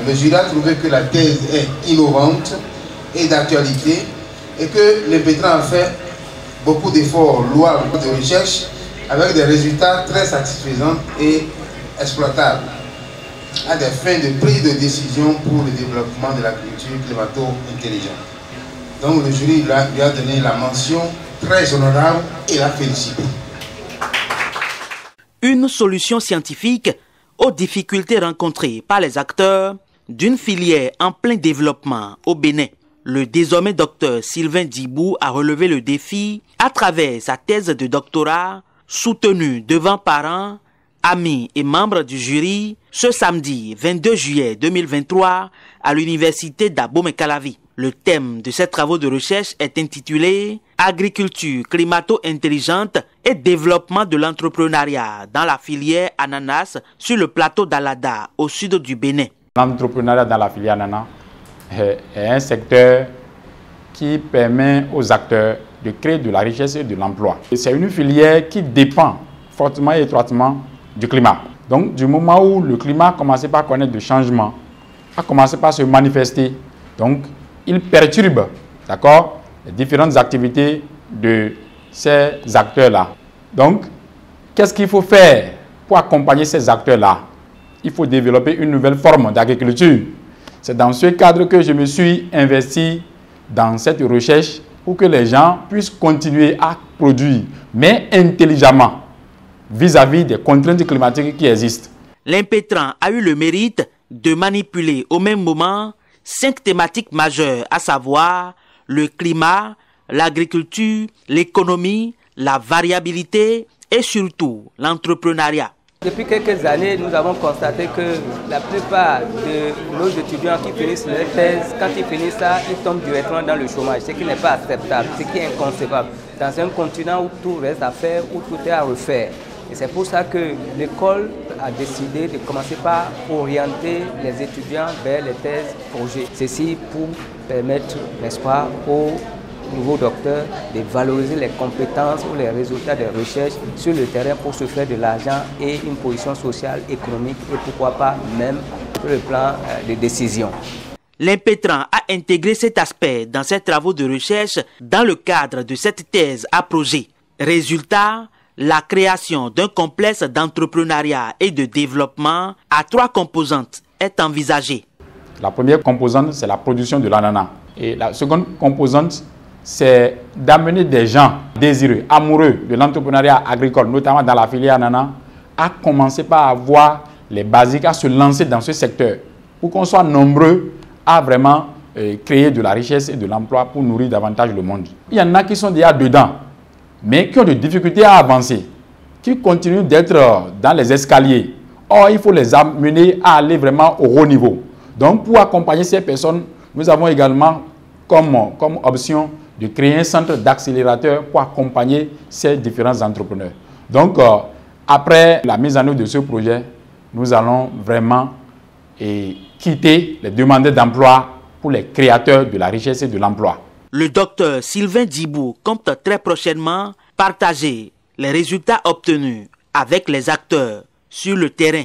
Le jury a trouvé que la thèse est innovante et d'actualité et que l'impétrant a fait beaucoup d'efforts louables de recherche avec des résultats très satisfaisants et exploitables à des fins de prise de décision pour le développement de l'agriculture climato-intelligente. Donc le jury lui a donné la mention très honorable et l'a félicité. Une solution scientifique aux difficultés rencontrées par les acteurs d'une filière en plein développement au Bénin. Le désormais docteur Sylvain Dibou a relevé le défi à travers sa thèse de doctorat soutenue devant parents, amis et membres du jury ce samedi 22 juillet 2023 à l'université d'Abomey-Calavi. Le thème de ces travaux de recherche est intitulé « Agriculture climato-intelligente et développement de l'entrepreneuriat dans la filière ananas sur le plateau d'Alada au sud du Bénin ». L'entrepreneuriat dans la filière ananas est un secteur qui permet aux acteurs de créer de la richesse et de l'emploi. C'est une filière qui dépend fortement et étroitement du climat. Donc, du moment où le climat a commencé par connaître des changements, a commencé par se manifester, donc il perturbe, d'accord, les différentes activités de ces acteurs-là. Donc, qu'est-ce qu'il faut faire pour accompagner ces acteurs-là? Il faut développer une nouvelle forme d'agriculture. C'est dans ce cadre que je me suis investi dans cette recherche pour que les gens puissent continuer à produire, mais intelligemment, vis-à-vis des contraintes climatiques qui existent. L'impétrant a eu le mérite de manipuler au même moment 5 thématiques majeures, à savoir le climat, l'agriculture, l'économie, la variabilité et surtout l'entrepreneuriat. Depuis quelques années, nous avons constaté que la plupart de nos étudiants qui finissent leur thèse, quand ils finissent ça, ils tombent directement dans le chômage, ce qui n'est pas acceptable, ce qui est inconcevable. Dans un continent où tout reste à faire, où tout est à refaire. Et c'est pour ça que l'école a décidé de commencer par orienter les étudiants vers les thèses projets. Ceci pour permettre, n'est-ce pas, aux nouveaux docteurs de valoriser les compétences ou les résultats des recherches sur le terrain pour se faire de l'argent et une position sociale, économique et pourquoi pas même sur le plan de décision. L'impétrant a intégré cet aspect dans ses travaux de recherche dans le cadre de cette thèse à projet. Résultat, la création d'un complexe d'entrepreneuriat et de développement à 3 composantes est envisagée. La première composante, c'est la production de l'ananas. Et la seconde composante, c'est d'amener des gens désireux, amoureux de l'entrepreneuriat agricole, notamment dans la filière ananas, à commencer par avoir les basiques, à se lancer dans ce secteur, pour qu'on soit nombreux à vraiment créer de la richesse et de l'emploi pour nourrir davantage le monde. Il y en a qui sont déjà dedans, mais qui ont des difficultés à avancer, qui continuent d'être dans les escaliers. Or, il faut les amener à aller vraiment au haut niveau. Donc, pour accompagner ces personnes, nous avons également comme option de créer un centre d'accélérateur pour accompagner ces différents entrepreneurs. Donc, après la mise en œuvre de ce projet, nous allons vraiment quitter les demandeurs d'emploi pour les créateurs de la richesse et de l'emploi. Le docteur Sylvain Dibou compte très prochainement partager les résultats obtenus avec les acteurs sur le terrain.